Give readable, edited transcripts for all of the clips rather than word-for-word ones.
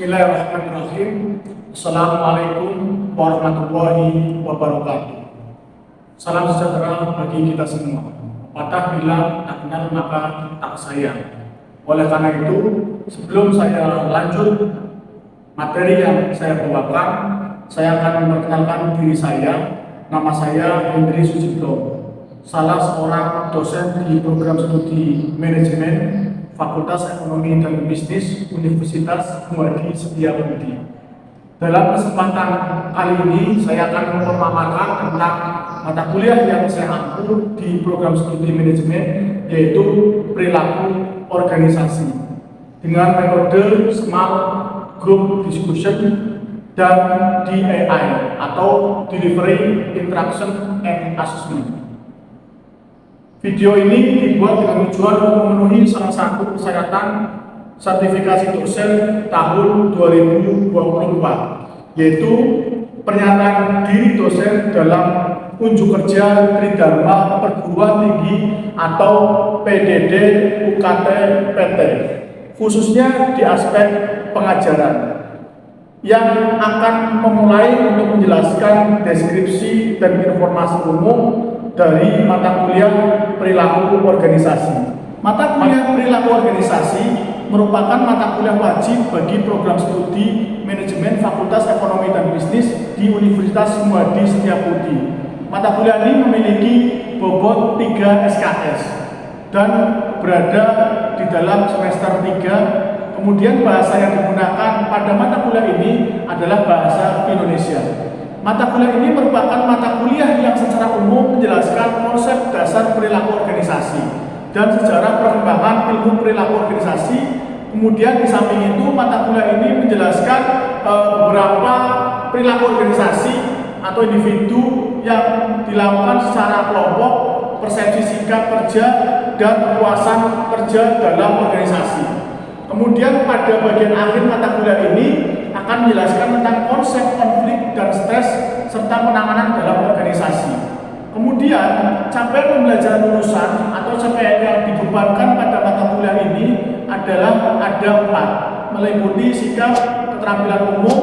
Bismillahirrahmanirrahim. Assalamualaikum warahmatullahi wabarakatuh. Salam sejahtera bagi kita semua. Patah bilang tak kenal maka tak sayang. Oleh karena itu, sebelum saya lanjut materi yang saya bawakan, saya akan memperkenalkan diri saya. Nama saya Hendri Sucipto, salah seorang dosen di program studi manajemen Fakultas Ekonomi dan Bisnis Universitas Muadi Setiabudi. Dalam kesempatan kali ini, saya akan memaparkan tentang mata kuliah yang saya ambil di program studi manajemen, yaitu perilaku organisasi dengan metode Smart Group Discussion dan DAI atau Delivery Interaction and Assessment. Video ini dibuat dengan tujuan untuk memenuhi salah satu persyaratan sertifikasi dosen tahun 2024, yaitu pernyataan diri dosen dalam unjuk kerja Tridharma Perguruan Tinggi atau PDD UKT PT, khususnya di aspek pengajaran, yang akan memulai untuk menjelaskan deskripsi dan informasi umum dari mata kuliah perilaku organisasi. Mata kuliah perilaku organisasi merupakan mata kuliah wajib bagi program studi manajemen Fakultas Ekonomi dan Bisnis di Universitas Muadi Setiabudi. Mata kuliah ini memiliki bobot 3 SKS dan berada di dalam semester 3. Kemudian bahasa yang digunakan pada mata kuliah ini adalah bahasa Indonesia. Mata kuliah ini merupakan mata kuliah yang secara umum menjelaskan konsep dasar perilaku organisasi dan sejarah perkembangan ilmu perilaku organisasi. Kemudian di samping itu, mata kuliah ini menjelaskan beberapa perilaku organisasi atau individu yang dilakukan secara kelompok, persepsi sikap kerja, dan kepuasan kerja dalam organisasi. Kemudian pada bagian akhir mata kuliah ini akan menjelaskan tentang konsep konflik dan stres serta penanganan dalam organisasi. Kemudian capaian pembelajaran lulusan atau capaian yang dibebankan pada mata kuliah ini adalah ada 4, meliputi sikap, keterampilan umum,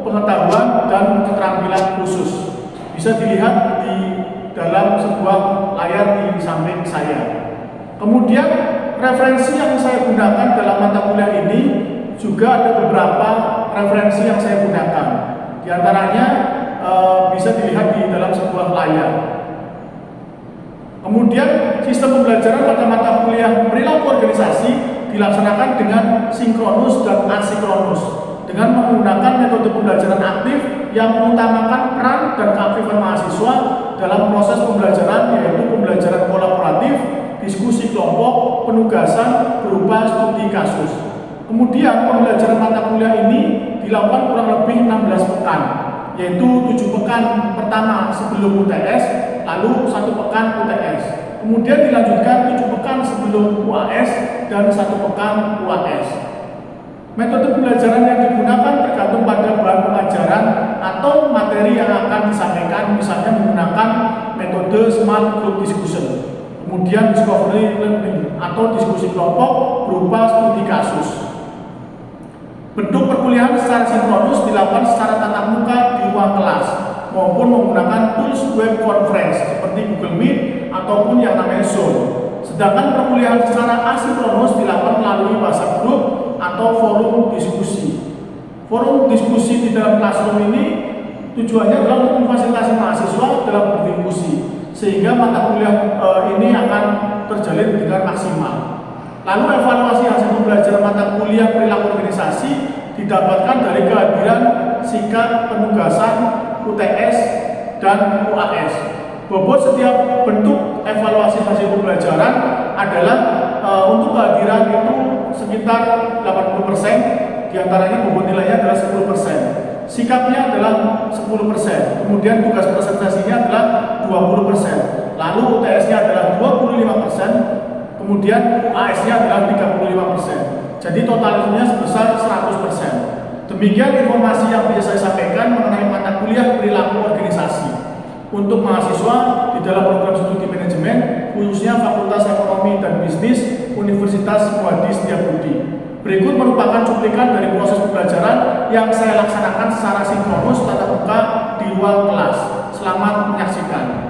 pengetahuan, dan keterampilan khusus. Bisa dilihat di dalam sebuah layar di samping saya. Kemudian referensi yang saya gunakan dalam mata kuliah ini juga ada beberapa referensi yang saya gunakan. Di antaranya bisa dilihat di dalam sebuah layar. Kemudian sistem pembelajaran pada mata kuliah perilaku organisasi dilaksanakan dengan sinkronus dan asinkronus dengan menggunakan metode pembelajaran aktif yang mengutamakan peran dan keaktifan mahasiswa dalam proses pembelajaran, yaitu pembelajaran kolaboratif, diskusi kelompok, penugasan berupa studi kasus. Kemudian pembelajaran mata kuliah ini dilakukan kurang lebih 16 pekan, yaitu 7 pekan pertama sebelum UTS, lalu 1 pekan UTS. Kemudian dilanjutkan 7 pekan sebelum UAS dan 1 pekan UAS. Metode pembelajaran yang digunakan tergantung pada bahan pengajaran atau materi yang akan disampaikan, misalnya menggunakan metode Smart Group Discussion. Kemudian discovery learning atau diskusi kelompok berupa studi kasus. Bentuk perkuliahan secara sinkronus dilakukan secara tatap muka di ruang kelas maupun menggunakan tools web conference seperti Google Meet ataupun yang namanya Zoom. Sedangkan perkuliahan secara asinkronus dilakukan melalui WhatsApp group atau forum diskusi. Forum diskusi di dalam classroom ini tujuannya adalah untuk memfasilitasi mahasiswa dalam berdiskusi, sehingga mata kuliah ini akan terjalin dengan maksimal. Lalu evaluasi hasil pembelajaran mata kuliah perilaku organisasi didapatkan dari kehadiran sikap, penugasan, UTS, dan UAS. Bobot setiap bentuk evaluasi hasil pembelajaran adalah untuk kehadiran itu sekitar 80%, diantaranya bobot nilainya adalah 10%. Sikapnya adalah 10%, kemudian tugas presentasinya adalah 20%, lalu UTS-nya adalah 25%, kemudian UAS-nya adalah 35%. Jadi totalnya sebesar 100%. Demikian informasi yang bisa saya sampaikan mengenai mata kuliah perilaku organisasi untuk mahasiswa di dalam program studi manajemen, khususnya Fakultas Ekonomi dan Bisnis Universitas Muadi Setiabudi. Berikut merupakan cuplikan dari proses pembelajaran yang saya laksanakan secara sinkronus tatap muka di ruang kelas. Selamat menyaksikan.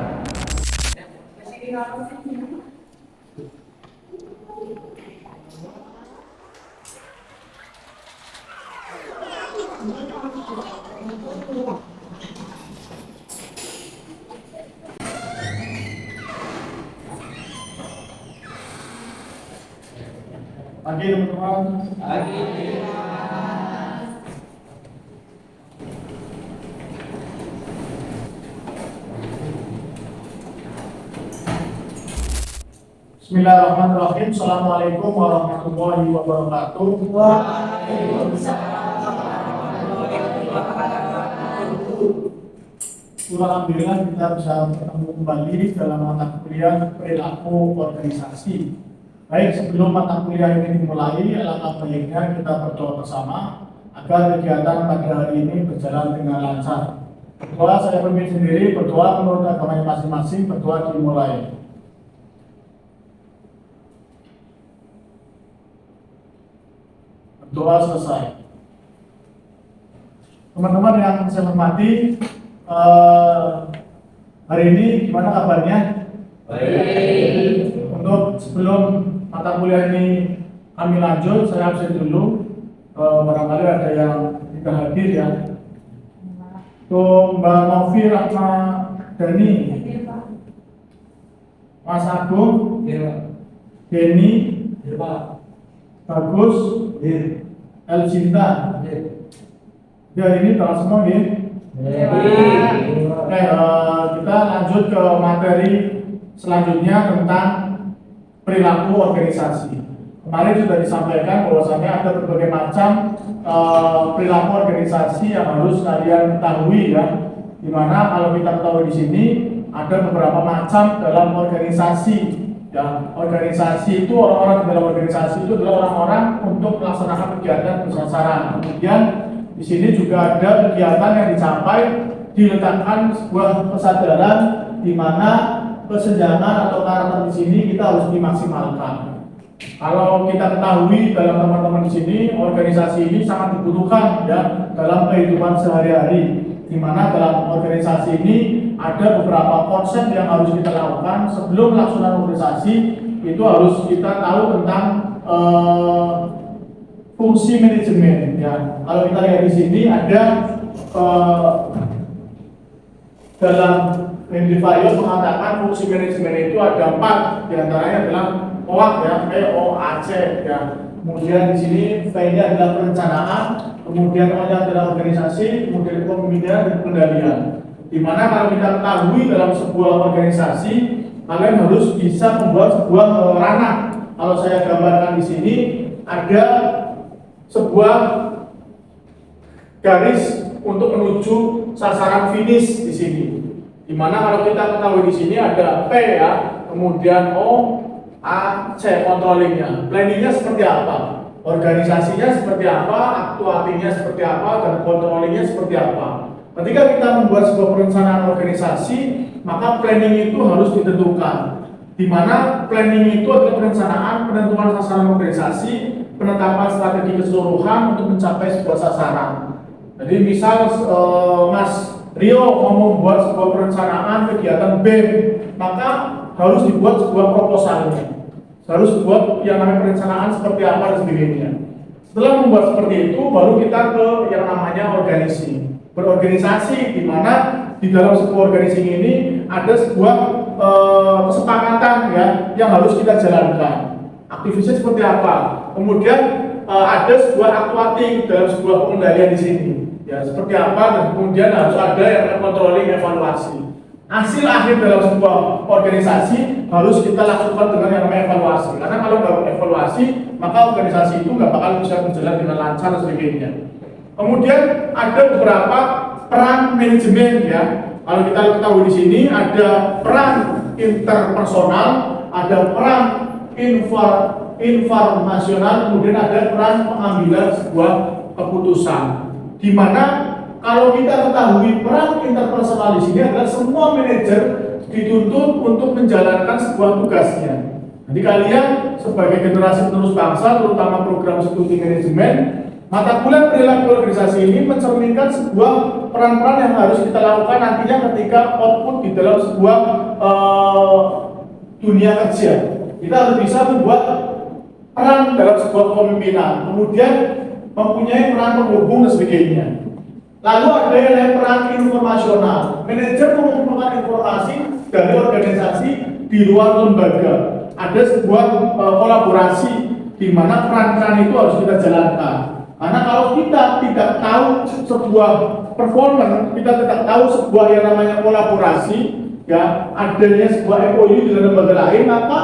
Pagi teman-teman. Pagi. Bismillahirrahmanirrahim. Assalamualaikum warahmatullahi wabarakatuh. Waalaikumsalam warahmatullahi wabarakatuh. Alhamdulillah kita bisa bertemu kembali dalam mata kuliah perilaku organisasi. Baik, sebelum mata kuliah ini dimulai, alangkah baiknya kita berdoa bersama agar kegiatan pada hari ini berjalan dengan lancar. Berdoa saya pimpin sendiri, berdoa menurut agama masing-masing, berdoa dimulai. Berdoa selesai. Teman-teman yang saya hormati, hari ini gimana kabarnya? Baik. Untuk sebelum mata kuliah ini kami lanjut, saya absen dulu. Barangkali ada yang tidak hadir ya. Tuh Mbak Novi Rahma Dani, Mas Agung, Denny, Bagus, El Cinta. Ya ini telah semua ya. Oke, kita lanjut ke materi selanjutnya tentang perilaku organisasi. Kemarin sudah disampaikan bahwasanya ada berbagai macam perilaku organisasi yang harus kalian ketahui ya. Dimana kalau kita ketahui di sini ada beberapa macam dalam organisasi. Ya, organisasi itu orang-orang di dalam organisasi itu adalah orang-orang untuk melaksanakan kegiatan bersasaran. Kemudian di sini juga ada kegiatan yang dicapai diletakkan sebuah kesadaran di mana kesenjangan atau karakter di sini kita harus dimaksimalkan. Kalau kita ketahui dalam teman-teman di sini, organisasi ini sangat dibutuhkan ya dalam kehidupan sehari-hari. Di mana dalam organisasi ini ada beberapa konsep yang harus kita lakukan sebelum melaksanakan organisasi. Itu harus kita tahu tentang fungsi manajemen ya. Kalau kita lihat di sini ada dalam Mendivayo mengatakan fungsi manajemen itu ada 4, diantaranya adalah OAC ya, POAC ya. Kemudian di sini V-nya adalah perencanaan, kemudian O-nya adalah organisasi, kemudian kepemimpinan dan pengendalian. Dimana kalau kita ketahui dalam sebuah organisasi, kalian harus bisa membuat sebuah ranah. Kalau saya gambarkan di sini ada sebuah garis untuk menuju sasaran finish di sini. Dimana kalau kita ketahui di sini ada P ya, kemudian O, A, C controllingnya. Planningnya seperti apa? Organisasinya seperti apa? Aktuatinya seperti apa? Dan controllingnya seperti apa? Ketika kita membuat sebuah perencanaan organisasi, maka planning itu harus ditentukan. Dimana planning itu adalah perencanaan, penentuan sasaran organisasi, penetapan strategi keseluruhan untuk mencapai sebuah sasaran. Jadi misal Mas Rio mau membuat sebuah perencanaan kegiatan BEM, maka harus dibuat sebuah proposalnya. Harus dibuat yang namanya perencanaan seperti apa dan sebagainya. Setelah membuat seperti itu, baru kita ke yang namanya berorganisasi, di mana di dalam sebuah organisasi ini ada sebuah kesepakatan ya yang harus kita jalankan. Aktivitasnya seperti apa? Kemudian ada sebuah aktuating dalam sebuah pengendalian di sini. Ya, seperti apa, dan kemudian harus ada yang controlling, evaluasi. Hasil akhir dalam sebuah organisasi harus kita lakukan dengan yang namanya evaluasi. Karena kalau nggak evaluasi, maka organisasi itu nggak bakal bisa berjalan dengan lancar dan sebagainya. Kemudian ada beberapa peran manajemen ya. Kalau kita ketahui di sini ada peran interpersonal, ada peran informasional, kemudian ada peran pengambilan sebuah keputusan. Di mana kalau kita ketahui peran interpersonal di sini adalah semua manajer dituntut untuk menjalankan sebuah tugasnya. Jadi kalian sebagai generasi penerus bangsa, terutama program studi manajemen, Mata kuliah perilaku organisasi ini mencerminkan sebuah peran-peran yang harus kita lakukan nantinya ketika output di dalam sebuah dunia kerja. Kita harus bisa membuat peran dalam sebuah kepemimpinan, kemudian mempunyai peran penghubung dan sebagainya. Lalu ada yang lain peran informasional. Manajer mengumpulkan informasi dari organisasi di luar lembaga. Ada sebuah kolaborasi di mana peran-peran itu harus kita jalankan. Karena kalau kita tidak tahu sebuah performance, kita tidak tahu sebuah yang namanya kolaborasi, ya adanya sebuah MOU dengan lembaga lain, maka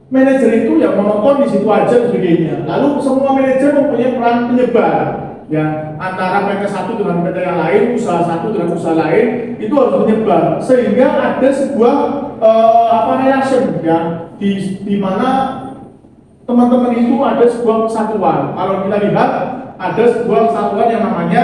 manajer itu yang menonton di situ aja sebagainya. Lalu semua manajer mempunyai peran penyebar, ya antara PT satu dengan PT yang lain, usaha satu dengan usaha lain itu harus menyebar sehingga ada sebuah relation, ya di mana teman-teman itu ada sebuah kesatuan. Kalau kita lihat ada sebuah kesatuan yang namanya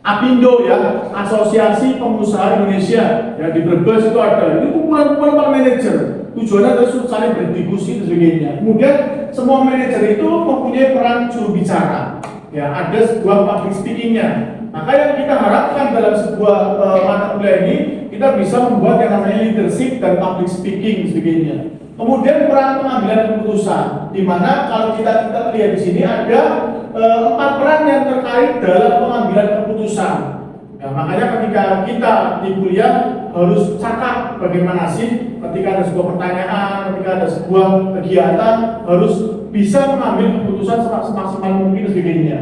APindo, ya, Asosiasi Pengusaha Indonesia, ya di Brebes itu ada. Itu kumpulan-kumpulan para manajer. Tujuannya adalah saling berdiskusi dan sebagainya. Kemudian semua manajer itu mempunyai peran juru bicara. Ya, ada sebuah public speakingnya. Maka yang kita harapkan dalam sebuah mata kuliah ini kita bisa membuat yang namanya leadership dan public speaking dan sebagainya. Kemudian peran pengambilan keputusan, di mana kalau kita lihat di sini ada 4 peran yang terkait dalam pengambilan keputusan. Ya, makanya ketika kita di kuliah harus cakap bagaimana sih ketika ada sebuah pertanyaan, ketika ada sebuah kegiatan harus bisa mengambil keputusan semaksimal mungkin dan sebagainya.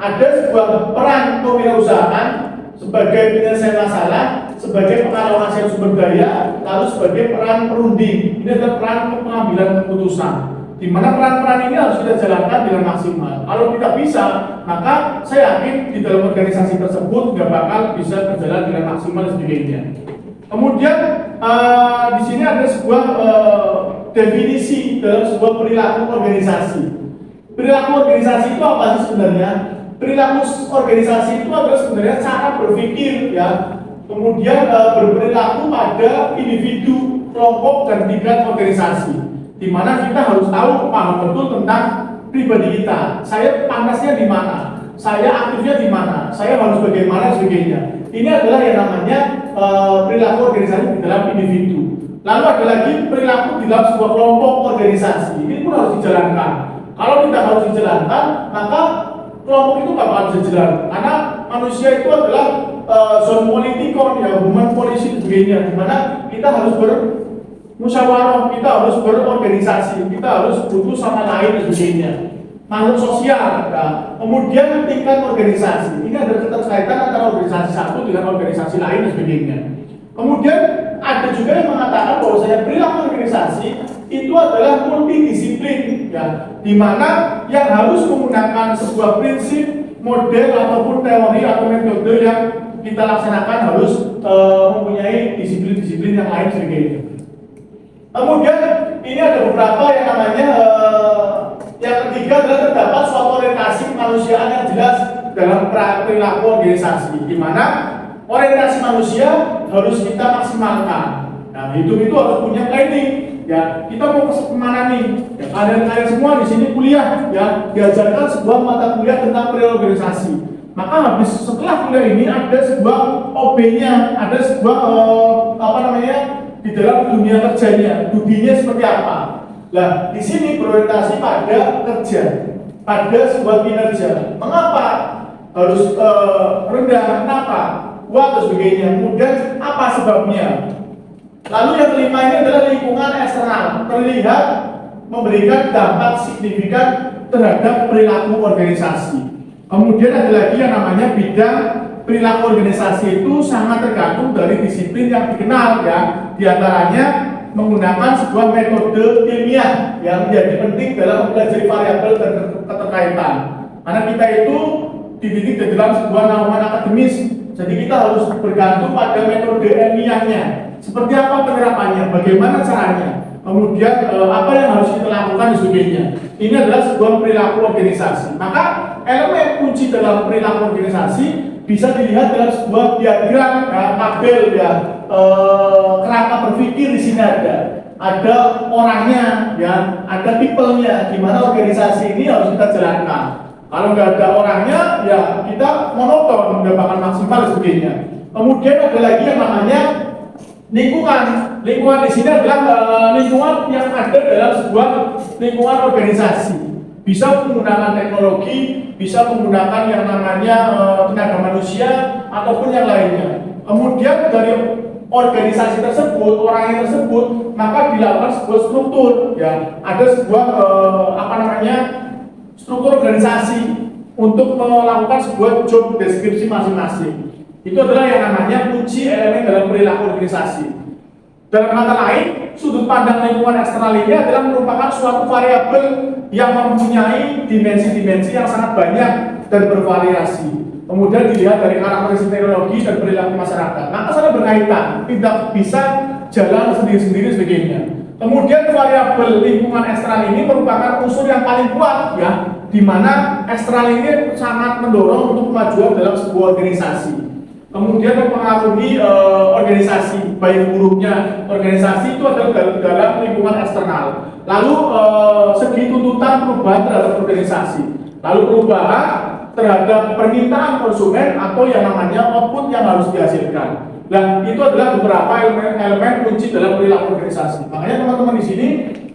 Ada sebuah peran kewirausahaan sebagai penyelesaian masalah, sebagai pengalokasian sumber daya, lalu sebagai peran perunding. Ini adalah peran pengambilan keputusan, di mana peran-peran ini harus kita jalankan dengan maksimal. Kalau tidak bisa, maka saya yakin di dalam organisasi tersebut tidak bakal bisa berjalan dengan maksimal dan sebagainya. Kemudian di sini ada sebuah definisi dalam sebuah perilaku organisasi. Perilaku organisasi itu apa sih sebenarnya? Perilaku organisasi itu adalah sebenarnya cara berpikir, ya, kemudian berperilaku pada individu, kelompok, dan tingkat organisasi, di mana kita harus tahu paham betul tentang pribadi kita. Saya pantasnya di mana, saya aktifnya di mana, saya harus bagaimana sebagainya. Ini adalah yang namanya perilaku organisasi di dalam individu. Lalu ada lagi perilaku di dalam sebuah kelompok organisasi. Ini pun harus dijalankan. Kalau tidak harus dijalankan, maka kelompok itu nggak bakal bisa jalan. Karena manusia itu adalah zone politikon, ya, human policy dan sebagainya, di mana kita harus bermusyawarah, kita harus berorganisasi, kita harus butuh sama lain dan sebagainya. Makhluk sosial, nah, kemudian tingkat organisasi. Ini ada keterkaitan antara organisasi satu dengan organisasi lain dan sebagainya. Kemudian ada juga yang mengatakan bahwa perilaku organisasi itu adalah multidisiplin, ya, di mana yang harus menggunakan sebuah prinsip, model ataupun teori atau metode yang kita laksanakan harus mempunyai disiplin-disiplin yang lain sebagainya. Kemudian ini ada beberapa yang namanya yang ketiga adalah terdapat suatu orientasi kemanusiaan yang jelas dalam perilaku organisasi, di mana orientasi manusia harus kita maksimalkan. Nah, hidup itu harus punya planning. Ya, kita mau kemana nih? Ya, kalian semua di sini kuliah, ya, diajarkan sebuah mata kuliah tentang periorganisasi. Maka habis setelah kuliah ini ada sebuah OB-nya, ada sebuah di dalam dunia kerjanya, dudinya seperti apa. Nah, di sini berorientasi pada kerja, pada sebuah kinerja. Mengapa harus rendah? Kenapa? Wah, dan sebagainya. Kemudian apa sebabnya? Lalu yang kelima ini adalah lingkungan eksternal, terlihat memberikan dampak signifikan terhadap perilaku organisasi. Kemudian ada lagi yang namanya bidang perilaku organisasi itu sangat tergantung dari disiplin yang dikenal, ya. Di antaranya menggunakan sebuah metode ilmiah yang menjadi penting dalam mempelajari variabel dan keterkaitan. Karena kita itu dididik di dalam sebuah naungan akademis, jadi kita harus bergantung pada metode ilmiahnya. Seperti apa penerapannya, bagaimana caranya, kemudian apa yang harus kita lakukan dan sebagainya. Ini adalah sebuah perilaku organisasi. Maka elemen kunci dalam perilaku organisasi bisa dilihat dalam sebuah diagram, tabel, ya, kerangka berpikir. Di sini ada orangnya, ya, ada people-nya, di mana organisasi ini harus kita jalankan. Kalau nggak ada orangnya, ya kita monoton, nggak bakal maksimal dan sebagainya. Kemudian ada lagi yang namanya lingkungan. Lingkungan di sini adalah lingkungan yang ada dalam sebuah lingkungan organisasi. Bisa menggunakan teknologi, bisa menggunakan yang namanya tenaga manusia ataupun yang lainnya. Kemudian dari organisasi tersebut, orangnya tersebut, maka dilakukan sebuah struktur, ya. Ada sebuah struktur organisasi untuk melakukan sebuah job deskripsi masing-masing. Itu adalah yang namanya kunci elemen dalam perilaku organisasi. Dalam kata lain, sudut pandang lingkungan eksternal ini adalah merupakan suatu variabel yang mempunyai dimensi-dimensi yang sangat banyak dan bervariasi. Kemudian dilihat dari karakteristik teknologi dan perilaku masyarakat. Maka saling berkaitan, tidak bisa jalan sendiri-sendiri sebagainya. Kemudian variabel lingkungan eksternal ini merupakan unsur yang paling kuat, ya, di mana eksternal ini sangat mendorong untuk kemajuan dalam sebuah organisasi. Kemudian mempengaruhi organisasi, baik buruknya organisasi itu adalah dalam lingkungan eksternal. Lalu segi tuntutan perubahan terhadap organisasi, lalu perubahan terhadap permintaan konsumen atau yang namanya output yang harus dihasilkan. Nah, itu adalah beberapa elemen kunci dalam perilaku organisasi. Makanya teman-teman di sini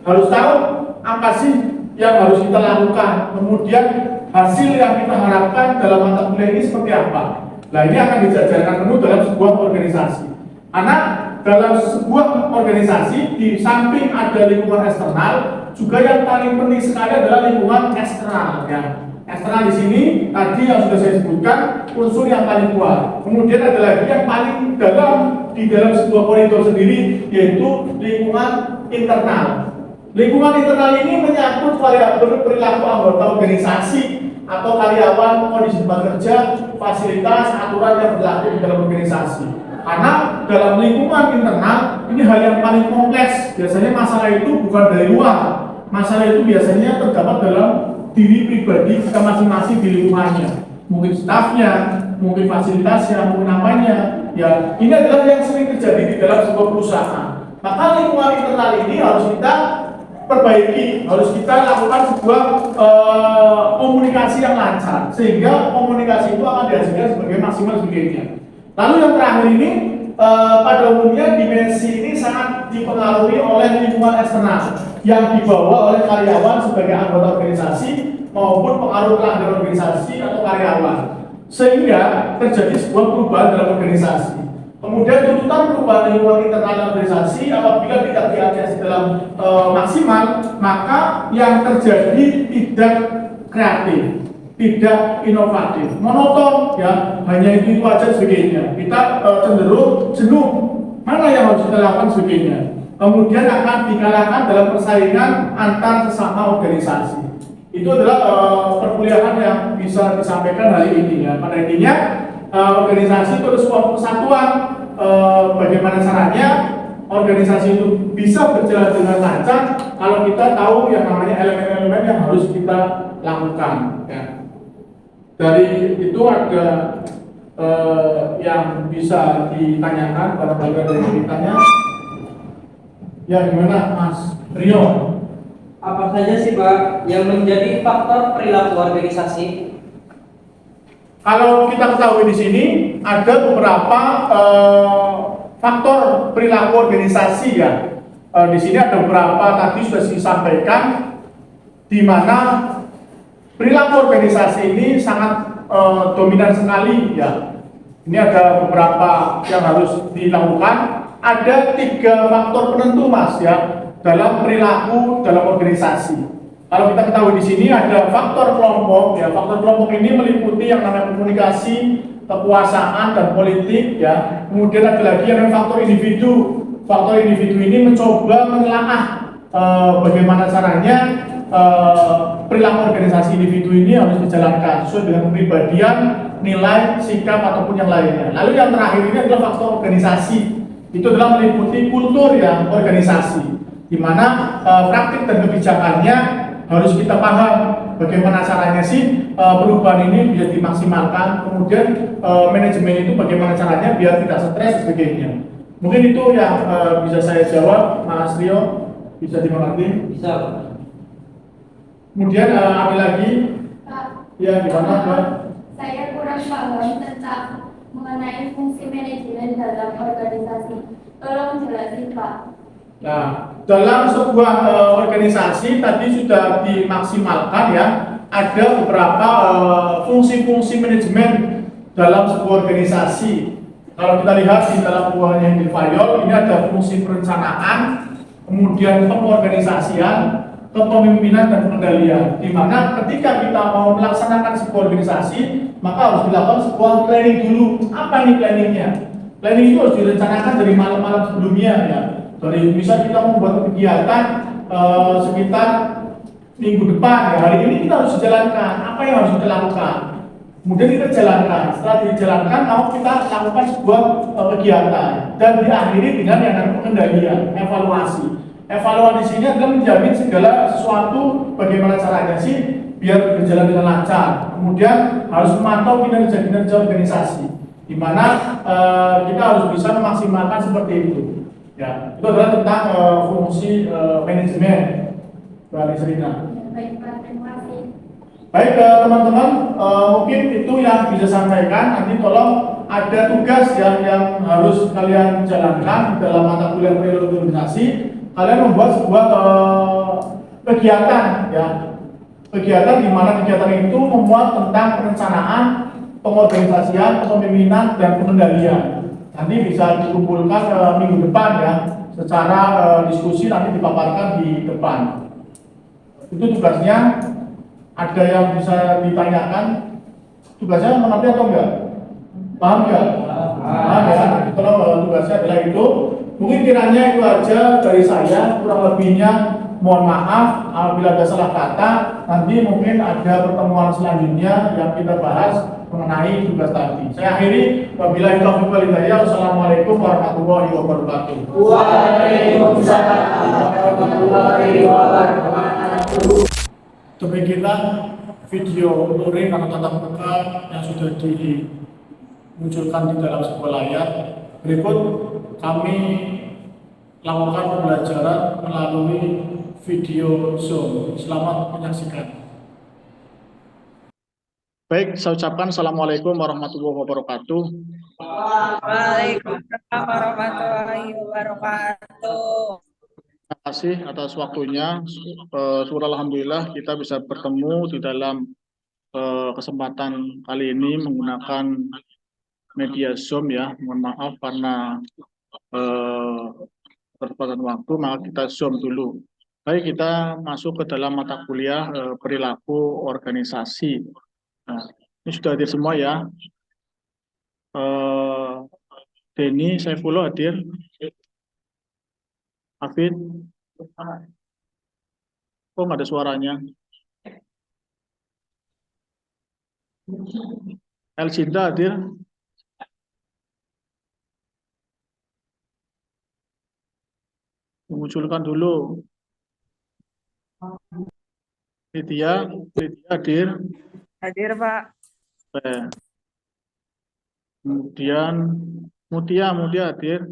harus tahu apa sih yang harus kita lakukan, kemudian hasil yang kita harapkan dalam mata kuliah ini seperti apa. Nah, ini akan dijajarkan penuh dalam sebuah organisasi. Karena dalam sebuah organisasi, di samping ada lingkungan eksternal, juga yang paling penting sekali adalah lingkungan eksternal. Ya. Eksternal di sini tadi yang sudah saya sebutkan unsur yang paling kuat. Kemudian ada lagi yang paling dalam di dalam sebuah koridor sendiri, yaitu lingkungan internal. Lingkungan internal ini menyangkut variabel perilaku anggota organisasi atau karyawan, kondisi tempat kerja, fasilitas, aturan yang berlaku di dalam organisasi. Karena dalam lingkungan internal ini hal yang paling kompleks. Biasanya masalah itu bukan dari luar. Masalah itu biasanya terdapat dalam diri pribadi kita masing-masing di lingkungannya. Mungkin stafnya, mungkin fasilitasnya, mungkin apanya. Ya, ini adalah yang sering terjadi di dalam sebuah perusahaan. Maka lingkungan internal ini harus kita perbaiki, harus kita lakukan sebuah komunikasi yang lancar, sehingga komunikasi itu akan dihasilkan sebagai maksimal sebagainya. Lalu yang terakhir ini, pada umumnya dimensi ini sangat dipengaruhi oleh lingkungan eksternal yang dibawa oleh karyawan sebagai anggota organisasi maupun pengaruh pelanggan organisasi atau karyawan, sehingga terjadi sebuah perubahan dalam organisasi. Kemudian tuntutan perubahan lingkungan internal organisasi apabila tidak diapresiasi dalam maksimal, maka yang terjadi tidak kreatif, tidak inovatif, monoton, ya, hanya itu aja sebagainya. Kita cenderung jenuh. Mana yang harus kita lakukan sebagainya. Kemudian akan dikalahkan dalam persaingan antar sesama organisasi. Itu adalah perkuliahan yang bisa disampaikan hari ini, ya. Pada intinya organisasi itu adalah sebuah kesatuan. Bagaimana caranya organisasi itu bisa berjalan dengan lancar kalau kita tahu yang namanya elemen-elemen yang harus kita lakukan, ya. Dari itu ada yang bisa ditanyakan pada bagian dari ditanya. Ya, gimana Mas Rio? Apa saja sih Pak yang menjadi faktor perilaku organisasi? Kalau kita ketahui di sini ada beberapa faktor perilaku organisasi, ya. Di sini ada beberapa tadi sudah disampaikan, di mana perilaku organisasi ini sangat dominan sekali, ya. Ini ada beberapa yang harus dilakukan. Ada 3 faktor penentu, Mas, ya, dalam perilaku dalam organisasi. Kalau kita ketahui di sini ada faktor kelompok, ya. Faktor kelompok ini meliputi yang namanya komunikasi, kekuasaan dan politik, ya. Kemudian ada lagi yang namanya faktor individu. Faktor individu ini mencoba menelaah bagaimana caranya perilaku organisasi individu ini harus dijalankan sesuai dengan kepribadian, nilai, sikap ataupun yang lainnya. Lalu yang terakhir ini adalah faktor organisasi. Itu adalah meliputi kultur yang organisasi, di mana praktik dan kebijakannya harus kita paham bagaimana caranya sih perubahan ini bisa dimaksimalkan, kemudian manajemen itu bagaimana caranya biar tidak stres dan sebagainya. Mungkin itu yang bisa saya jawab, Mas Rio, bisa dimengerti? Bisa. Kemudian ada lagi? Ya, gimana Mbak? Saya kurang paham tentang mengenai fungsi manajemen dalam organisasi. Tolong jelasin, Pak. Nah, dalam sebuah organisasi tadi sudah dimaksimalkan ya, ada beberapa fungsi-fungsi manajemen dalam sebuah organisasi. Kalau kita lihat di dalam buahnya di file, ini ada fungsi perencanaan, kemudian pengorganisasian, kepemimpinan dan pengendalian. Di mana ketika kita mau melaksanakan sebuah organisasi, maka harus dilakukan sebuah planning dulu. Apa nih planningnya? Planning itu harus direncanakan dari malam-malam sebelumnya ya. Dari misal kita membuat kegiatan sekitar minggu depan ya, hari ini kita harus jalankan apa yang harus kita lakukan, kemudian kita jalankan. Setelah dijalankan mau kita lakukan sebuah kegiatan dan diakhiri dengan yang namanya pengendalian, evaluasi ini adalah menjamin segala sesuatu bagaimana caranya sih biar berjalan dengan lancar. Kemudian harus memantau kinerja organisasi, di mana kita harus bisa memaksimalkan seperti itu. Ya, itu adalah tentang fungsi manajemen, Mbak Nisrina. Baik, Pak. Terima kasih. Baik teman-teman, mungkin itu yang bisa sampaikan. Nanti tolong ada tugas yang harus kalian jalankan dalam mata kuliah periode organisasi. Kalian membuat sebuah kegiatan, ya, kegiatan di mana kegiatan itu memuat tentang perencanaan, pengorganisasian, kepemimpinan dan pengendalian. Nanti bisa dikumpulkan minggu depan ya, secara diskusi nanti dipaparkan di depan. Itu tugasnya. Ada yang bisa ditanyakan? Tugasnya mengerti atau enggak? Paham enggak? Paham ya. Jadi tolong tugasnya adalah itu. Mungkin kiranya itu aja dari saya. Kurang lebihnya mohon maaf apabila ada salah kata. Nanti mungkin ada pertemuan selanjutnya yang kita bahas mengenai tugas tadi. Saya akhiri. Wabillahi taufiq wal hidayah. Wassalamualaikum warahmatullahi wabarakatuh. Waalaikumsalam warahmatullahi wabarakatuh. Demikianlah video luring atau tatap muka yang sudah dimunculkan di dalam sebuah layar. Berikut kami lakukan pembelajaran melalui video Zoom. Selamat menyaksikan. Baik, saya ucapkan Assalamualaikum warahmatullahi wabarakatuh. Waalaikumsalam warahmatullahi wabarakatuh. Terima kasih atas waktunya. Syukur alhamdulillah kita bisa bertemu di dalam kesempatan kali ini menggunakan media Zoom ya. Mohon maaf karena keterbatasan waktu, maka kita Zoom dulu. Baik, kita masuk ke dalam mata kuliah perilaku organisasi. Nah, ini sudah hadir semua ya. Denny, Saifullah hadir. Hafid, kok nggak ada suaranya? Elcinta hadir. Memunculkan dulu. Lydia hadir. Hadir, Pak. Kemudian Mutia hadir.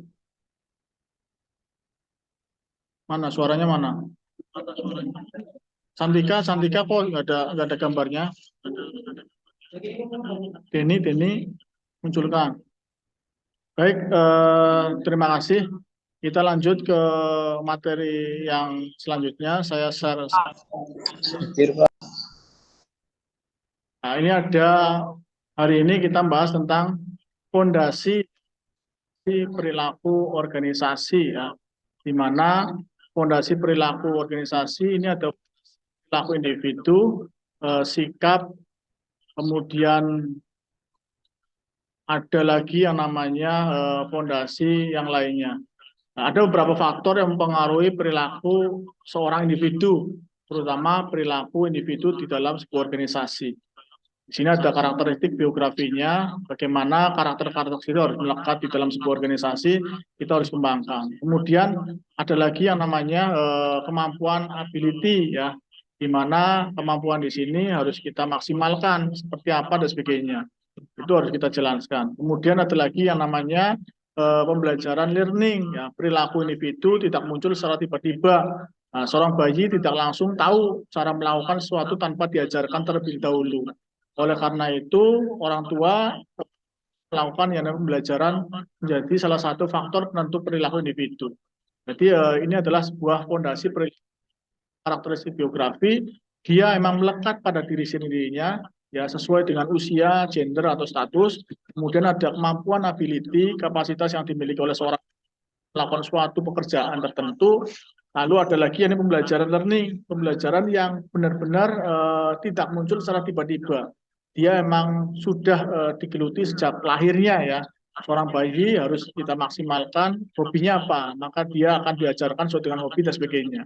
Mana suaranya mana? Santika kok nggak ada gambarnya. Denny munculkan. Baik, terima kasih. Kita lanjut ke materi yang selanjutnya. Saya share. Nah, ini ada hari ini kita bahas tentang fondasi perilaku organisasi ya. Di mana fondasi perilaku organisasi ini ada perilaku individu, sikap, kemudian ada lagi yang namanya fondasi yang lainnya. Nah, ada beberapa faktor yang mempengaruhi perilaku seorang individu, terutama perilaku individu di dalam sebuah organisasi. Di sini ada karakteristik biografinya, bagaimana karakter-karakter itu harus melekat di dalam sebuah organisasi, kita harus kembangkan. Kemudian ada lagi yang namanya kemampuan ability ya, di mana kemampuan di sini harus kita maksimalkan seperti apa dan sebagainya. Itu harus kita jelaskan. Kemudian ada lagi yang namanya pembelajaran learning ya, perilaku individu tidak muncul secara tiba-tiba. Nah, seorang bayi tidak langsung tahu cara melakukan sesuatu tanpa diajarkan terlebih dahulu. Oleh karena itu, orang tua melakukan yang namanya pembelajaran menjadi salah satu faktor penentu perilaku individu. Jadi ini adalah sebuah fondasi karakteristik biografi. Dia emang melekat pada diri sendirinya, ya sesuai dengan usia, gender atau status. Kemudian ada kemampuan, ability, kapasitas yang dimiliki oleh seorang melakukan suatu pekerjaan tertentu. Lalu ada lagi yang pembelajaran learning, pembelajaran yang benar-benar tidak muncul secara tiba-tiba. Dia emang sudah digeluti sejak lahirnya ya. Seorang bayi harus kita maksimalkan hobinya apa, maka dia akan diajarkan sesuai dengan hobi dan sebagainya.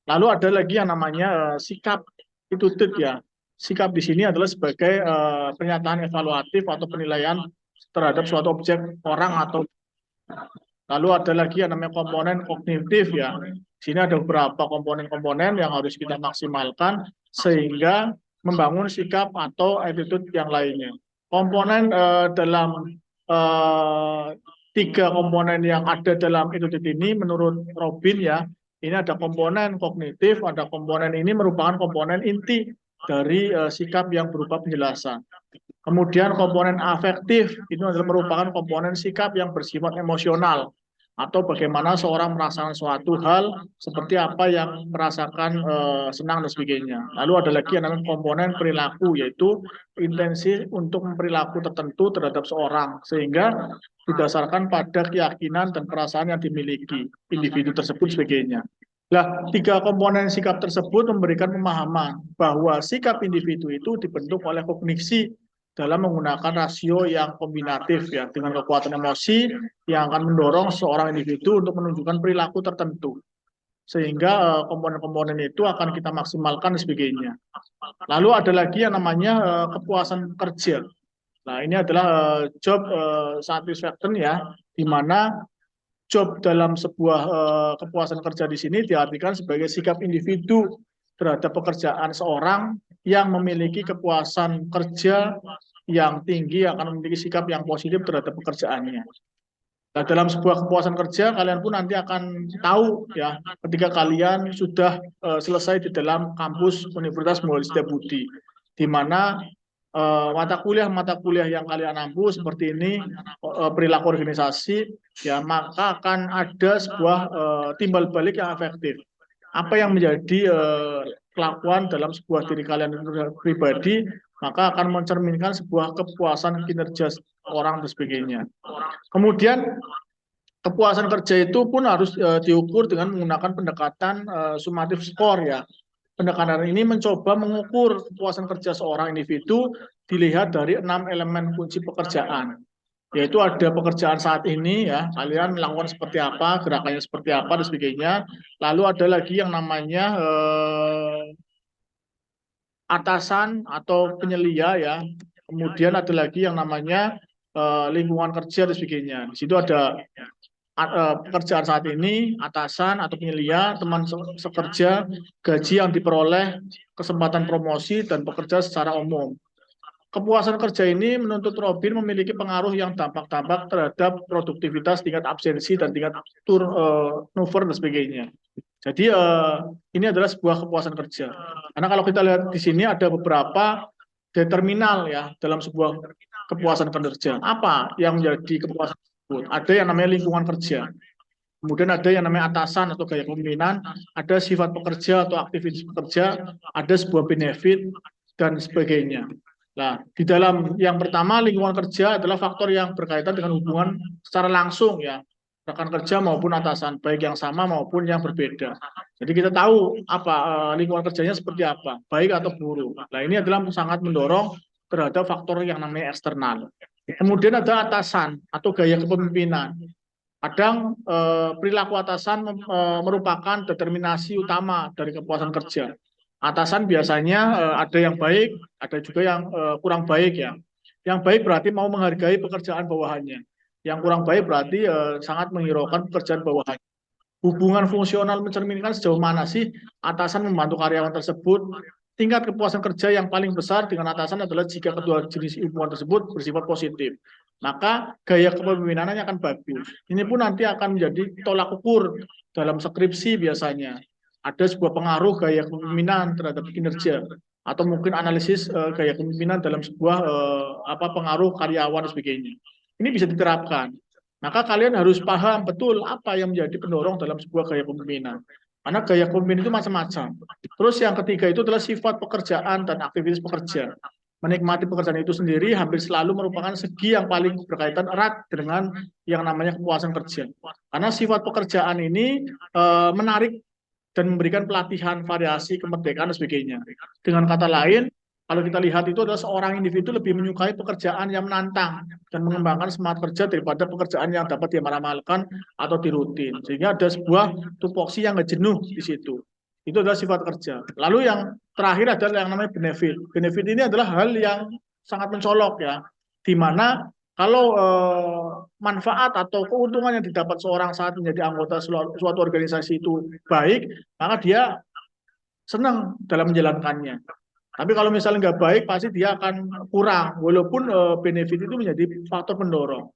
Lalu ada lagi yang namanya sikap, itu ya. Sikap di sini adalah sebagai pernyataan evaluatif atau penilaian terhadap suatu objek, orang atau. Lalu ada lagi yang namanya komponen kognitif ya. Di sini ada beberapa komponen-komponen yang harus kita maksimalkan sehingga membangun sikap atau attitude yang lainnya. Komponen dalam tiga komponen yang ada dalam attitude ini menurut Robin ya, ini ada komponen kognitif, ada komponen ini merupakan komponen inti dari sikap yang berupa penjelasan. Kemudian komponen afektif itu adalah merupakan komponen sikap yang bersifat emosional atau bagaimana seorang merasakan suatu hal seperti apa yang merasakan senang dan sebagainya. Lalu ada lagi yang namanya komponen perilaku yaitu intensi untuk perilaku tertentu terhadap seorang sehingga didasarkan pada keyakinan dan perasaan yang dimiliki individu tersebut sebagainya. Nah, tiga komponen sikap tersebut memberikan pemahaman bahwa sikap individu itu dibentuk oleh kognisi dalam menggunakan rasio yang kombinatif ya dengan kekuatan emosi yang akan mendorong seorang individu untuk menunjukkan perilaku tertentu sehingga komponen-komponen itu akan kita maksimalkan dan sebagainya. Lalu ada lagi yang namanya kepuasan kerja. Nah ini adalah job satisfaction ya, di mana job dalam sebuah kepuasan kerja di sini diartikan sebagai sikap individu terhadap pekerjaan seorang yang memiliki kepuasan kerja yang tinggi akan memiliki sikap yang positif terhadap pekerjaannya. Nah, dalam sebuah kepuasan kerja kalian pun nanti akan tahu ya ketika kalian sudah selesai di dalam kampus Universitas Muhammad Setiabudi, di mana mata kuliah yang kalian ampu seperti ini perilaku organisasi ya, maka akan ada sebuah timbal balik yang efektif. Apa yang menjadi kelakuan dalam sebuah diri kalian pribadi, maka akan mencerminkan sebuah kepuasan kinerja orang dan sebagainya. Kemudian kepuasan kerja itu pun harus diukur dengan menggunakan pendekatan summative score ya. Pendekatan ini mencoba mengukur kepuasan kerja seorang individu dilihat dari 6 elemen kunci pekerjaan. Yaitu ada pekerjaan saat ini ya, kalian melakukan seperti apa, gerakannya seperti apa dan sebagainya. Lalu ada lagi yang namanya atasan atau penyelia ya. Kemudian ada lagi yang namanya lingkungan kerja dan sebagainya. Di situ ada pekerjaan saat ini, atasan atau penyelia, teman sekerja, gaji yang diperoleh, kesempatan promosi dan pekerja secara umum. Kepuasan kerja ini menuntut Robin memiliki pengaruh yang dampak-dampak terhadap produktivitas, tingkat absensi dan tingkat turnover dan sebagainya. Jadi ini adalah sebuah kepuasan kerja. Karena kalau kita lihat di sini ada beberapa determinal ya dalam sebuah kepuasan kerja. Apa yang menjadi kepuasan tersebut? Ada yang namanya lingkungan kerja. Kemudian ada yang namanya atasan atau gaya kepemimpinan, ada sifat pekerja atau aktivitas pekerja, ada sebuah benefit dan sebagainya. Nah, di dalam yang pertama lingkungan kerja adalah faktor yang berkaitan dengan hubungan secara langsung ya, rekan kerja maupun atasan, baik yang sama maupun yang berbeda. Jadi kita tahu apa lingkungan kerjanya seperti apa, baik atau buruk. Nah, ini adalah sangat mendorong terhadap faktor yang namanya eksternal. Kemudian ada atasan atau gaya kepemimpinan. Kadang perilaku atasan merupakan determinasi utama dari kepuasan kerja. Atasan biasanya ada yang baik, ada juga yang kurang baik ya. Yang baik berarti mau menghargai pekerjaan bawahannya. Yang kurang baik berarti sangat menghiraukan pekerjaan bawahannya. Hubungan fungsional mencerminkan sejauh mana sih atasan membantu karyawan tersebut. Tingkat kepuasan kerja yang paling besar dengan atasan adalah jika kedua jenis hubungan tersebut bersifat positif. Maka gaya kepemimpinannya akan bagus. Ini pun nanti akan menjadi tolak ukur dalam skripsi biasanya. Ada sebuah pengaruh gaya kepemimpinan terhadap kinerja. atau mungkin analisis gaya kepemimpinan dalam sebuah pengaruh karyawan dan sebagainya. Ini bisa diterapkan. Maka kalian harus paham betul apa yang menjadi pendorong dalam sebuah gaya kepemimpinan. Karena gaya kepemimpinan itu macam-macam. Terus yang ketiga itu adalah sifat pekerjaan dan aktivitas pekerja. Menikmati pekerjaan itu sendiri hampir selalu merupakan segi yang paling berkaitan erat dengan yang namanya kepuasan kerja. Karena sifat pekerjaan ini menarik dan memberikan pelatihan, variasi, kemerdekaan, dan sebagainya. Dengan kata lain, kalau kita lihat itu adalah seorang individu lebih menyukai pekerjaan yang menantang dan mengembangkan semangat kerja daripada pekerjaan yang dapat dia meramalkan atau dirutin. Sehingga ada sebuah tupoksi yang nggak jenuh di situ. Itu adalah sifat kerja. Lalu yang terakhir adalah yang namanya benefit. Benefit ini adalah hal yang sangat mencolok ya, di mana kalau manfaat atau keuntungan yang didapat seorang saat menjadi anggota suatu organisasi itu baik, maka dia senang dalam menjalankannya. Tapi kalau misalnya nggak baik, pasti dia akan kurang, walaupun benefit itu menjadi faktor pendorong.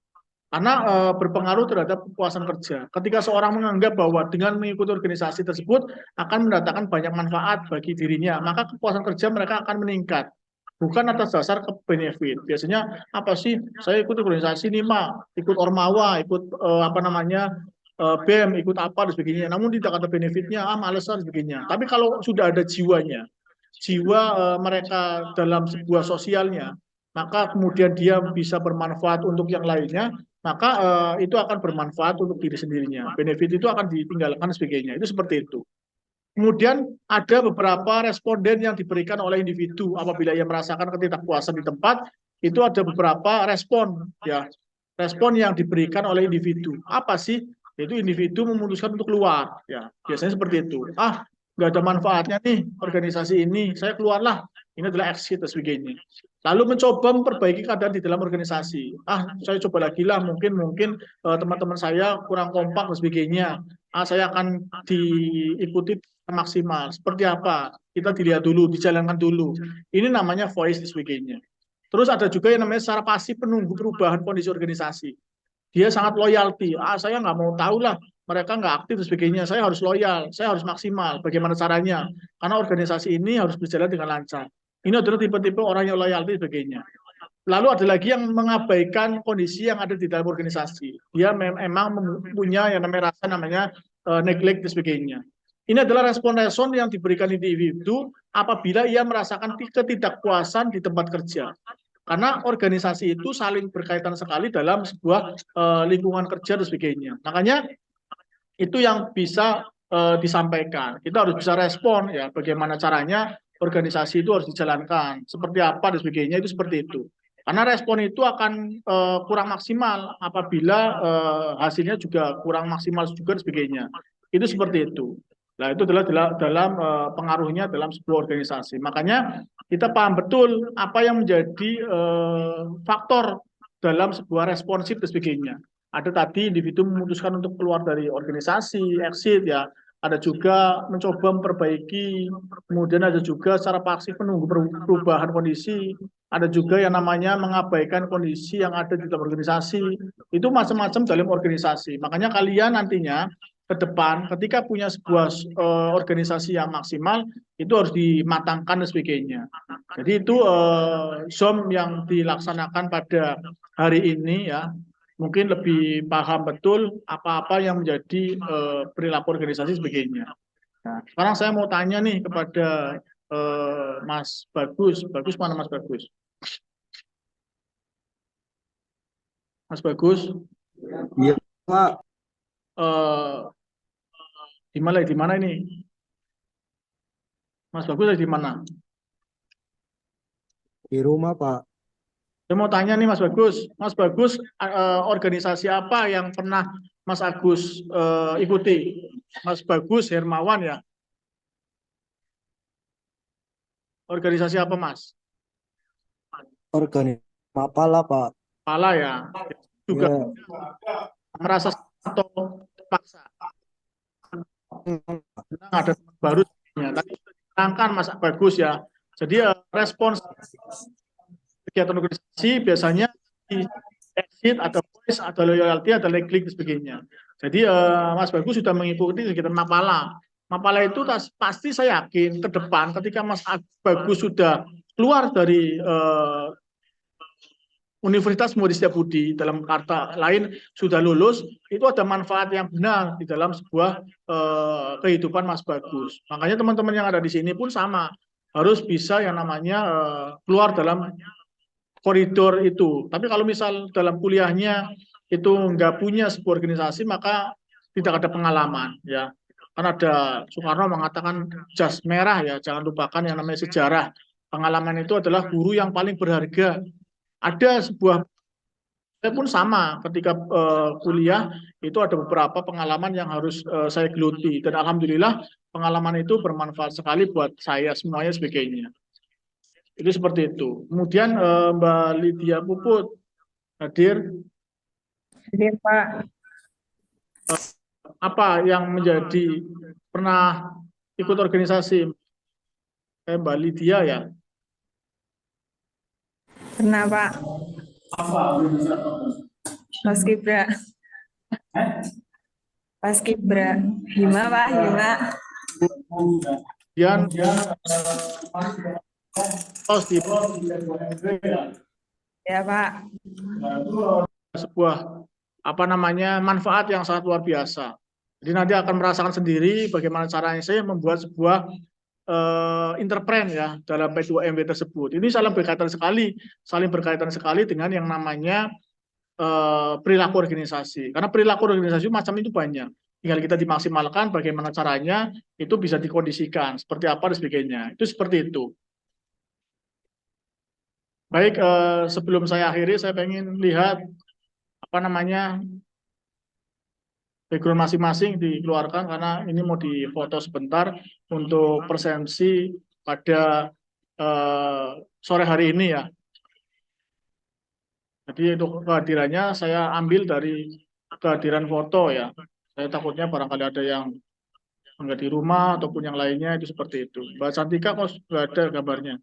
Karena berpengaruh terhadap kepuasan kerja. Ketika seorang menganggap bahwa dengan mengikuti organisasi tersebut akan mendatangkan banyak manfaat bagi dirinya, maka kepuasan kerja mereka akan meningkat. Bukan atas dasar ke benefit. Biasanya apa sih? Saya ikut organisasi nih, ikut Ormawa, ikut BEM, ikut apa dan sebagainya. Namun tidak ada benefitnya, males dan sebagainya. Tapi kalau sudah ada jiwanya, jiwa mereka dalam sebuah sosialnya, maka kemudian dia bisa bermanfaat untuk yang lainnya, maka itu akan bermanfaat untuk diri sendirinya. Benefit itu akan ditinggalkan dan sebagainya. Itu seperti itu. Kemudian ada beberapa responden yang diberikan oleh individu apabila ia merasakan ketidakpuasan di tempat, itu ada beberapa respon ya. Respon yang diberikan oleh individu. Apa sih? Yaitu individu memutuskan untuk keluar ya. Biasanya seperti itu. Nggak ada manfaatnya nih organisasi ini, saya keluarlah. Ini adalah exit dan sebagainya. Lalu mencoba memperbaiki keadaan di dalam organisasi. Saya coba lagi lah, mungkin teman-teman saya kurang kompak dan sebagainya. Saya akan diikuti maksimal. Seperti apa? Kita dilihat dulu, dijalankan dulu. Ini namanya voice dan sebagainya. Terus ada juga yang namanya secara pasif penunggu perubahan kondisi organisasi. Dia sangat loyalty. Saya nggak mau tahu lah, mereka nggak aktif dan sebagainya. Saya harus loyal, saya harus maksimal. Bagaimana caranya? Karena organisasi ini harus berjalan dengan lancar. Ini adalah tipe-tipe orang yang loyalty dan sebagainya. Lalu ada lagi yang mengabaikan kondisi yang ada di dalam organisasi. Dia memang punya yang namanya rasa neglect dan sebagainya. Ini adalah respon-respon yang diberikan individu apabila ia merasakan ketidakpuasan di tempat kerja. Karena organisasi itu saling berkaitan sekali dalam sebuah lingkungan kerja dan sebagainya. Makanya itu yang bisa disampaikan. Kita harus bisa respon ya, bagaimana caranya organisasi itu harus dijalankan, seperti apa dan sebagainya, itu seperti itu. Karena respon itu akan kurang maksimal apabila hasilnya juga kurang maksimal juga dan sebagainya. Itu seperti itu. Nah, itu adalah dalam pengaruhnya dalam sebuah organisasi. Makanya kita paham betul apa yang menjadi faktor dalam sebuah responsif dan sebagainya. Ada tadi individu memutuskan untuk keluar dari organisasi, exit ya. Ada juga mencoba memperbaiki, kemudian ada juga secara pasif menunggu perubahan kondisi. Ada juga yang namanya mengabaikan kondisi yang ada di dalam organisasi. Itu macam-macam dalam organisasi. Makanya kalian nantinya ke depan ketika punya sebuah organisasi yang maksimal itu harus dimatangkan dan sebagainya. Jadi itu Zoom yang dilaksanakan pada hari ini ya, mungkin lebih paham betul apa-apa yang menjadi perilaku organisasi sebagainya. Nah, sekarang saya mau tanya nih kepada Mas Bagus. Bagus mana Mas Bagus? Mas Bagus? Iya, Pak. Di mana ini? Mas Bagus ada di mana? Di rumah, Pak. Saya mau tanya nih Mas Bagus. Mas Bagus, organisasi apa yang pernah Mas Agus ikuti? Mas Bagus Hermawan ya? Organisasi apa Mas? Organisasi Mapala, Pak. Pala ya? Juga merasa atau terpaksa? Ada teman baru ya. Tadi diterangkan Mas Bagus ya. Jadi respons kegiatan organisasi biasanya di exit, ada voice, ada loyalty, ada neglect dan sebagainya. Jadi Mas Bagus sudah mengikuti kegiatan Mapala. Mapala itu pasti saya yakin ke depan ketika Mas Bagus sudah keluar dari Universitas Muhammad Setiabudi dalam kata lain sudah lulus, itu ada manfaat yang benar di dalam sebuah kehidupan Mas Bagus. Makanya teman-teman yang ada di sini pun sama, harus bisa yang namanya keluar dalam koridor itu. Tapi kalau misal dalam kuliahnya itu nggak punya sebuah organisasi, maka tidak ada pengalaman, ya. Kan ada Soekarno mengatakan jas merah, ya, jangan lupakan yang namanya sejarah. Pengalaman itu adalah guru yang paling berharga. Ada sebuah, saya pun sama ketika kuliah itu ada beberapa pengalaman yang harus saya geluti, dan alhamdulillah pengalaman itu bermanfaat sekali buat saya semuanya sebagainya. Itu seperti itu. Kemudian Mbak Lydia Puput hadir. Hadir, Pak. Apa yang menjadi pernah ikut organisasi Mbak Lydia, ya? Pernah, Pak. Apa? Paskibra. Paskibra. Hima, Pak. Hima. Kemudian Ya, Pak. sebuah manfaat yang sangat luar biasa. Jadi nanti akan merasakan sendiri bagaimana caranya saya membuat sebuah interpren, ya, dalam P2MW tersebut. Ini saling berkaitan sekali dengan yang namanya perilaku organisasi. Karena perilaku organisasi macam itu banyak. Tinggal kita dimaksimalkan bagaimana caranya itu bisa dikondisikan seperti apa dan sebagainya. Itu seperti itu. Baik, sebelum saya akhiri, saya ingin lihat background masing-masing dikeluarkan karena ini mau difoto sebentar untuk presensi pada sore hari ini, ya. Jadi untuk kehadirannya saya ambil dari kehadiran foto, ya. Saya takutnya barangkali ada yang nggak di rumah ataupun yang lainnya, itu seperti itu. Mbak Santika kok nggak ada gambarnya?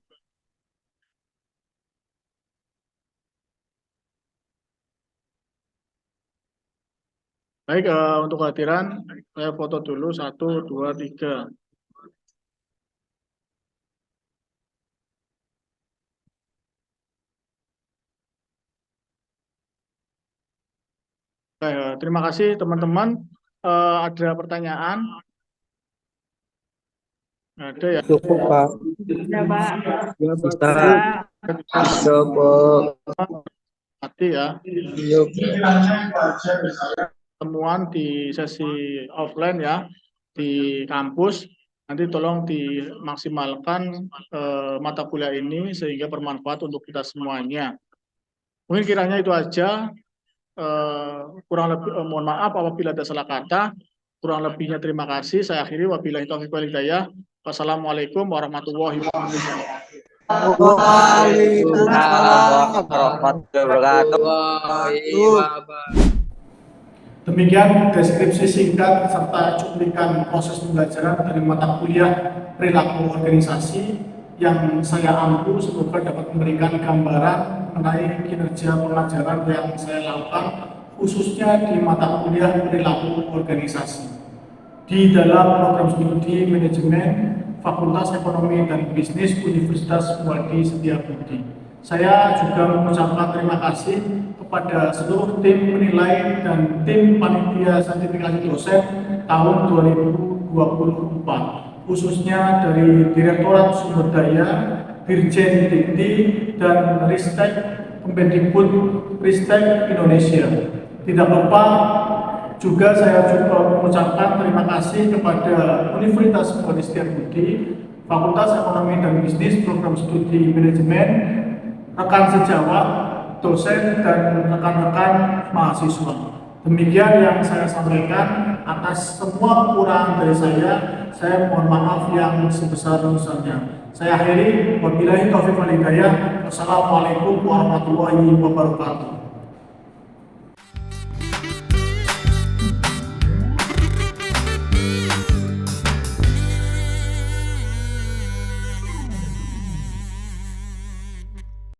Baik, untuk kehadiran saya foto dulu 1, 2, 3. Terima kasih teman-teman. Ada pertanyaan? Ada, ya? Cukup, Pak. Ya, Pak. Ya, bisa. Pak. Cukup. Mati, ya. Yuk. Temuan di sesi offline, ya, di kampus. Nanti tolong dimaksimalkan mata kuliah ini sehingga bermanfaat untuk kita semuanya. Mungkin kiranya itu aja. Kurang lebih mohon maaf apabila ada salah kata. Kurang lebihnya terima kasih. Saya akhiri, wabillahi taufiq wal hidayah. Wassalamualaikum warahmatullahi wabarakatuh. Waalaikumsalam warahmatullahi wabarakatuh. Demikian deskripsi singkat serta cuplikan proses pembelajaran dari mata kuliah perilaku organisasi yang saya ampu, semoga dapat memberikan gambaran mengenai kinerja pelajaran yang saya lakukan khususnya di mata kuliah perilaku organisasi di dalam program studi manajemen Fakultas Ekonomi dan Bisnis Universitas Muhammad Setiabudi. Saya juga mengucapkan terima kasih kepada seluruh tim penilai dan tim panitia sertifikasi dosen tahun 2024, khususnya dari Direktorat Sumber Daya, Dirjen Dikti, dan Ristek Kemendikbud Ristek Indonesia. Tidak lupa juga saya mengucapkan terima kasih kepada Universitas Muhammad Setiabudi, Fakultas Ekonomi dan Bisnis Program Studi Manajemen, rekan sejawat, dosen, dan rekan-rekan mahasiswa. Demikian yang saya sampaikan. Atas semua kekurangan dari saya mohon maaf yang sebesar-besarnya. Saya akhiri, wabillahi taufiq wal hidayah. Wassalamualaikum warahmatullahi wabarakatuh.